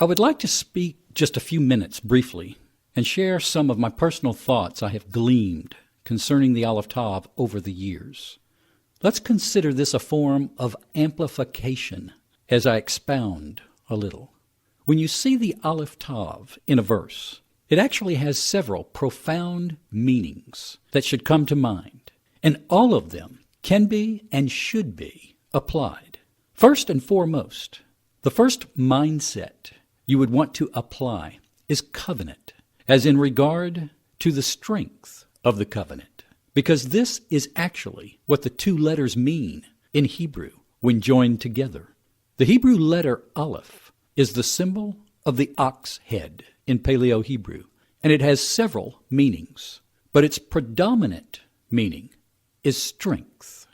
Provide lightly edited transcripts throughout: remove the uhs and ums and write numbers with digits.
I would like to speak just a few minutes briefly and share some of my personal thoughts I have gleaned concerning the Aleph Tav over the years. Let's consider this a form of amplification as I expound a little. When you see the Aleph Tav in a verse, it actually has several profound meanings that should come to mind, and all of them can be and should be applied. First and foremost, the first mindset you would want to apply is covenant, as in regard to the strength of the covenant, because this is actually what the two letters mean in Hebrew when joined together. The Hebrew letter Aleph is the symbol of the ox head in Paleo-Hebrew, and it has several meanings, but its predominant meaning is strength.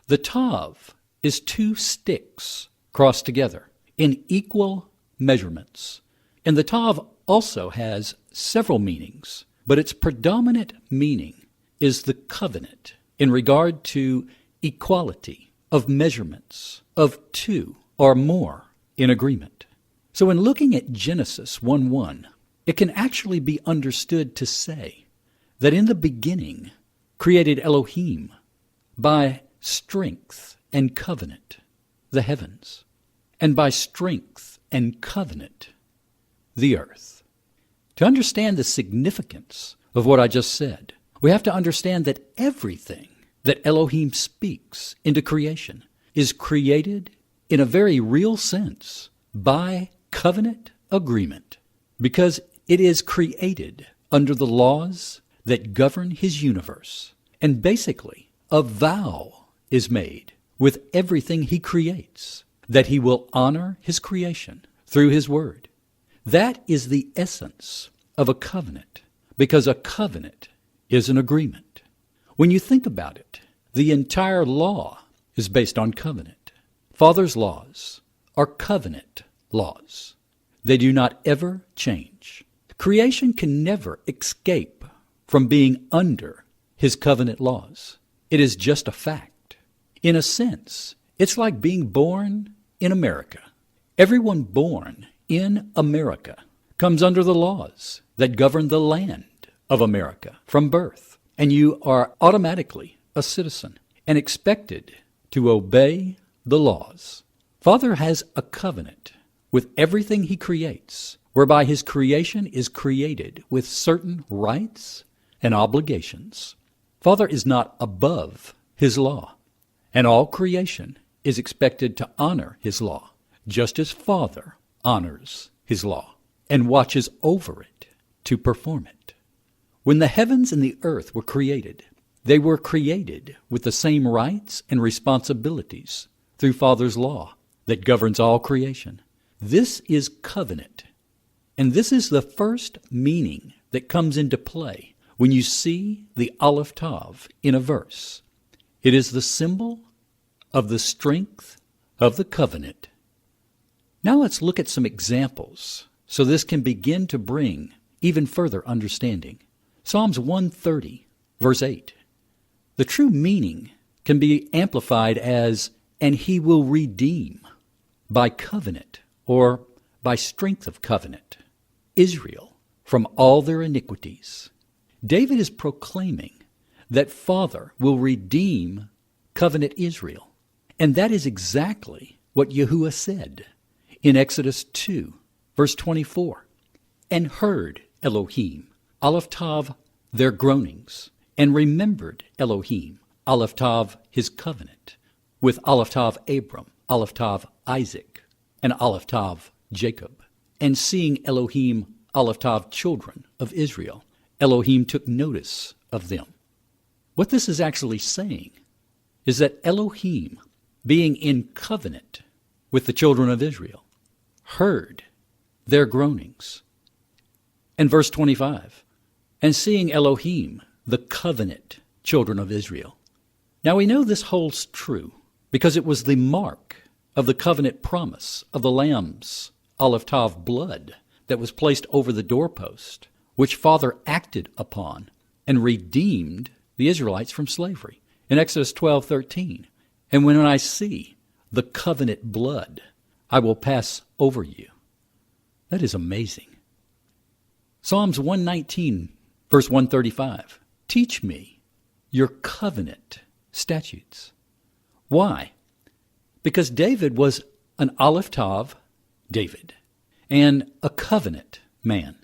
The Tav is two sticks crossed together in equal measurements, and the Tav also has several meanings, but its predominant meaning is the covenant in regard to equality of measurements of two or more in agreement. So in looking at Genesis 1:1, it can actually be understood to say that in the beginning created Elohim by strength and covenant the heavens, and by strength and covenant the earth. To understand the significance of what I just said, we have to understand that everything that Elohim speaks into creation is created in a very real sense by covenant agreement, because it is created under the laws that govern his universe. And basically, a vow is made with everything he creates that he will honor his creation through his word. That is the essence of a covenant, because a covenant is an agreement. When you think about it, the entire law is based on covenant. Father's laws are covenant laws. They do not ever change. Creation can never escape from being under his covenant laws. It is just a fact. In a sense, it's like being born in America. Everyone born in America comes under the laws that govern the land of America from birth, and you are automatically a citizen and expected to obey the laws. Father has a covenant with everything he creates, whereby his creation is created with certain rights and obligations. Father is not above his law, and all creation is expected to honor his law, just as Father honors his law and watches over it to perform it. When the heavens and the earth were created, they were created with the same rights and responsibilities through Father's law that governs all creation. This is covenant, and this is the first meaning that comes into play when you see the Aleph Tav in a verse. It is the symbol of the strength of the covenant. Now let's look at some examples so this can begin to bring even further understanding. Psalms 130, verse 8. The true meaning can be amplified as, and he will redeem by covenant, or by strength of covenant, Israel from all their iniquities. David is proclaiming that Father will redeem covenant Israel. And that is exactly what Yeshua said in Exodus 2, verse 24. And heard Elohim, Aleph Tav, their groanings, and remembered Elohim, Aleph Tav, his covenant, with Aleph Tav Abram, Aleph Tav Isaac, and Aleph Tav Jacob. And seeing Elohim, Aleph Tav children of Israel, Elohim took notice of them. What this is actually saying is that Elohim, being in covenant with the children of Israel, heard their groanings. And verse 25, and seeing Elohim, the covenant children of Israel. Now we know this holds true because it was the mark of the covenant promise of the Lamb's Aleph Tav blood that was placed over the doorpost, which Father acted upon and redeemed the Israelites from slavery. In Exodus 12:13, and when I see the covenant blood, I will pass over you. That is amazing. Psalms 119, verse 135. Teach me your covenant statutes. Why? Because David was an Aleph Tav, David, and a covenant man.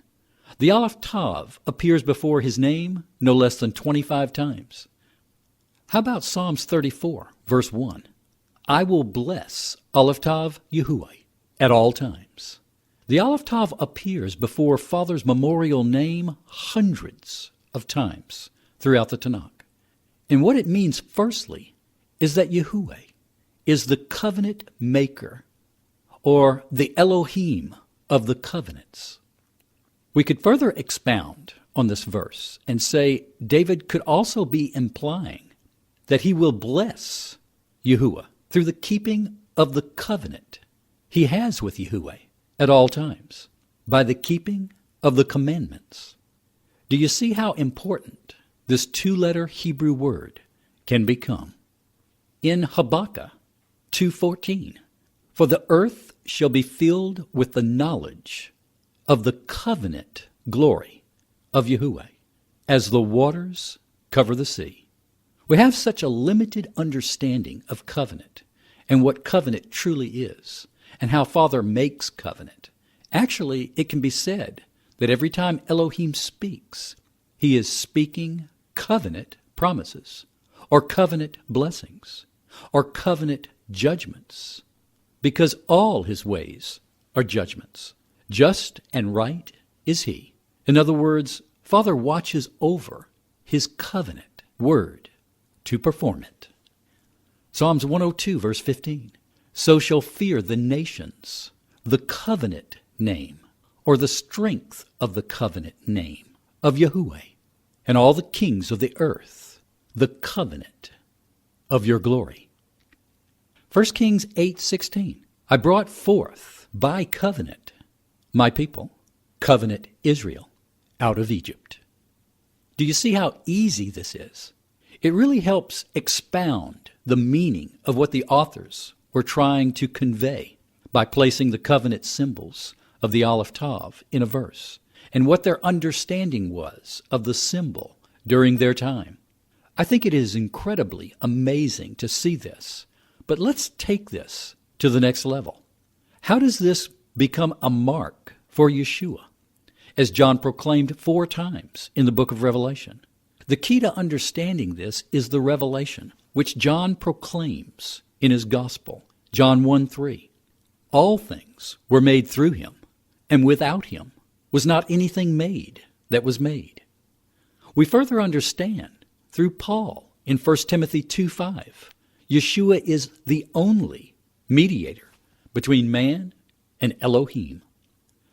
The Aleph Tav appears before his name no less than 25 times. How about Psalms 34, verse 1? I will bless Aleph Tav Yahuwah at all times. The Aleph Tav appears before Father's memorial name hundreds of times throughout the Tanakh. And what it means, firstly, is that Yahuwah is the covenant maker, or the Elohim of the covenants. We could further expound on this verse and say David could also be implying that he will bless Yahuwah through the keeping of the covenant he has with Yahuwah at all times, by the keeping of the commandments. Do you see how important this two-letter Hebrew word can become? In Habakkuk 2:14, for the earth shall be filled with the knowledge of the covenant glory of Yahuwah, as the waters cover the sea. We have such a limited understanding of covenant and what covenant truly is, and how Father makes covenant. Actually, it can be said that every time Elohim speaks, he is speaking covenant promises, or covenant blessings, or covenant judgments, because all his ways are judgments. Just and right is he. In other words, Father watches over his covenant word to perform it. Psalms 102, verse 15. So shall fear the nations the covenant name, or the strength of the covenant name of Yahuwah, and all the kings of the earth the covenant of your glory. 1 Kings 8:16. I brought forth by covenant my people, covenant Israel, out of Egypt. Do you see how easy this is? It really helps expound the meaning of what the authors were trying to convey by placing the covenant symbols of the Aleph Tav in a verse, and what their understanding was of the symbol during their time. I think it is incredibly amazing to see this, but let's take this to the next level. How does this become a mark for Yeshua, as John proclaimed 4 times in the book of Revelation? The key to understanding this is the revelation, which John proclaims in his gospel. John 1:3. All things were made through him, and without him was not anything made that was made. We further understand through Paul in 1 Timothy 2:5. Yeshua is the only mediator between man and Elohim.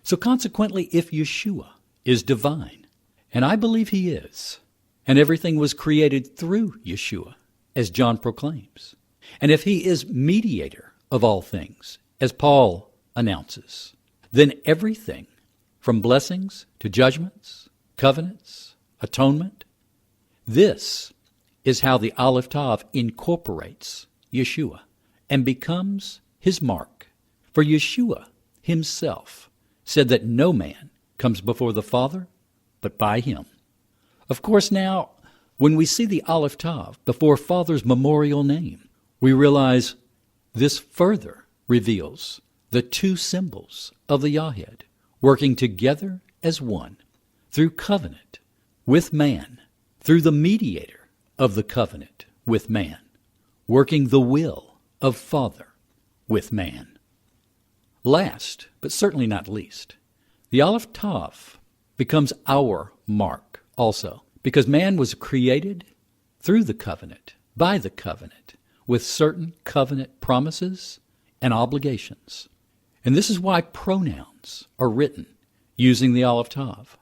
So consequently, if Yeshua is divine, and I believe he is, and everything was created through Yeshua, as John proclaims, and if he is mediator of all things, as Paul announces, then everything from blessings to judgments, covenants, atonement, this is how the Aleph Tav incorporates Yeshua and becomes his mark. For Yeshua himself said that no man comes before the Father but by him. Of course, now, when we see the Aleph Tav before Father's memorial name, we realize this further reveals the 2 symbols of the Yahid working together as one through covenant with man, through the mediator of the covenant with man, working the will of Father with man. Last, but certainly not least, the Aleph Tav becomes our mark also, because man was created through the covenant, by the covenant, with certain covenant promises and obligations. And this is why pronouns are written using the Aleph Tav.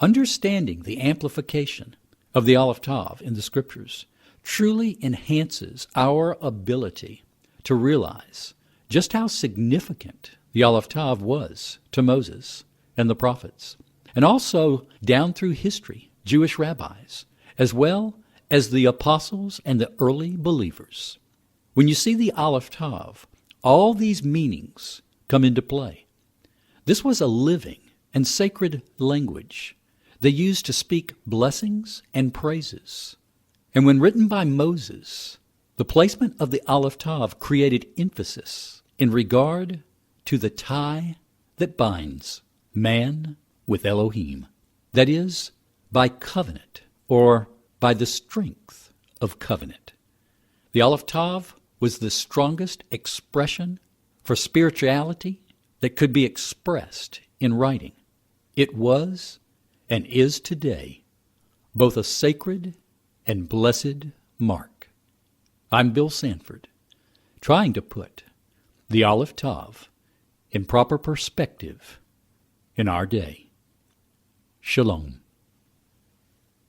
Understanding the amplification of the Aleph Tav in the Scriptures truly enhances our ability to realize just how significant the Aleph Tav was to Moses and the prophets, and also down through history, Jewish rabbis, as well as the apostles and the early believers. When you see the Aleph Tav, all these meanings come into play. This was a living and sacred language they used to speak blessings and praises. And when written by Moses, the placement of the Aleph Tav created emphasis in regard to the tie that binds man with Elohim. That is, by covenant, or by the strength of covenant. The Aleph Tav was the strongest expression for spirituality that could be expressed in writing. It was, and is today, both a sacred and blessed mark. I'm Bill Sanford, trying to put the Aleph Tav in proper perspective in our day. Shalom.